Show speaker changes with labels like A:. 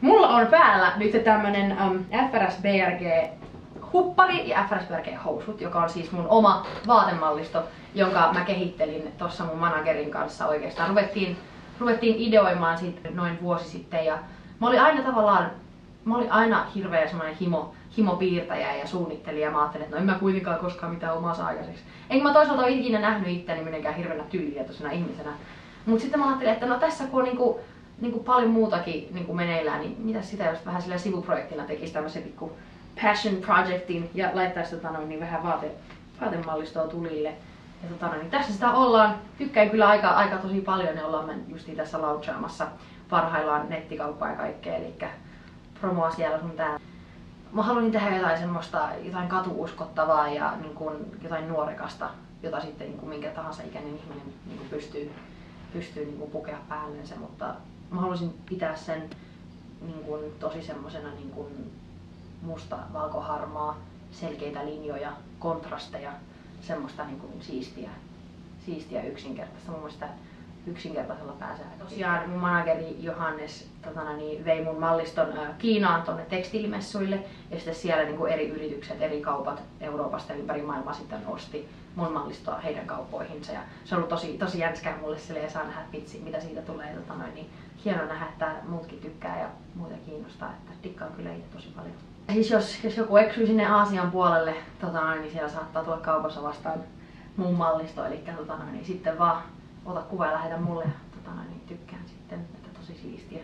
A: Mulla on päällä nyt tämmönen FRS BRG huppari ja FRS BRG housut, joka on siis mun oma vaatemallisto, jonka mä kehittelin tuossa mun managerin kanssa oikeastaan. Ruvettiin ideoimaan siitä noin vuosi sitten ja mä olin aina hirveä semmoinen himopiirtäjä ja suunnittelija. Mä ajattelin, että no en mä kuitenkaan koskaan mitään omaa saa aikaiseksi. Enkä mä toisaalta ole ikinä nähnyt itseäni mitenkään hirveänä tyylitietoisena ihmisenä. Mut sitten mä ajattelin, että no tässä kun on niinku paljon muutakin niinku meneillään, niin mitäs sitä jos vähän sillä sivuprojektina tekisi tämmösen pikku passion projectin ja laittaisi niin vähän vaatemallistoa tulille. Ja niin tässä sitä ollaan. Tykkään kyllä aika tosi paljon ja ollaan justiin tässä launchaamassa parhaillaan nettikauppaa ja kaikkea. Eli promoa siellä sun täällä. Mä haluin tehdä jotain katuuskottavaa ja niin kuin, jotain nuorekasta, jota sitten niin kuin minkä tahansa ikäinen ihminen niin kuin pystyy niin kuin pukea päällensä, mutta mä halusin pitää sen niin kuin, tosi semmosena niin kuin musta, valkoharmaa, selkeitä linjoja, kontrasteja, semmoista niin kuin siistiä yksinkertaista. Mun mielestä yksinkertaisella pääsee. Tosiaan mun manageri Johannes vei mun malliston Kiinaan tonne tekstiilimessuille ja sitten siellä niin kuin eri yritykset, eri kaupat Euroopasta ja ympäri maailmaa sitten osti mun mallistoa heidän kauppoihinsa. Ja se on ollut tosi jänskää mulle silleen ja saa nähdä vitsi, mitä siitä tulee. Niin hienoa nähdä, että muutkin tykkää ja muuta kiinnostaa, että dikkaan kyllä itse tosi paljon. Ja siis jos joku eksyy sinne Aasian puolelle, niin siellä saattaa tulla kaupassa vastaan mun mallisto, eli niin sitten vaan ota kuva ja lähetä mulle ja niin tykkään sitten, että tosi siistiä.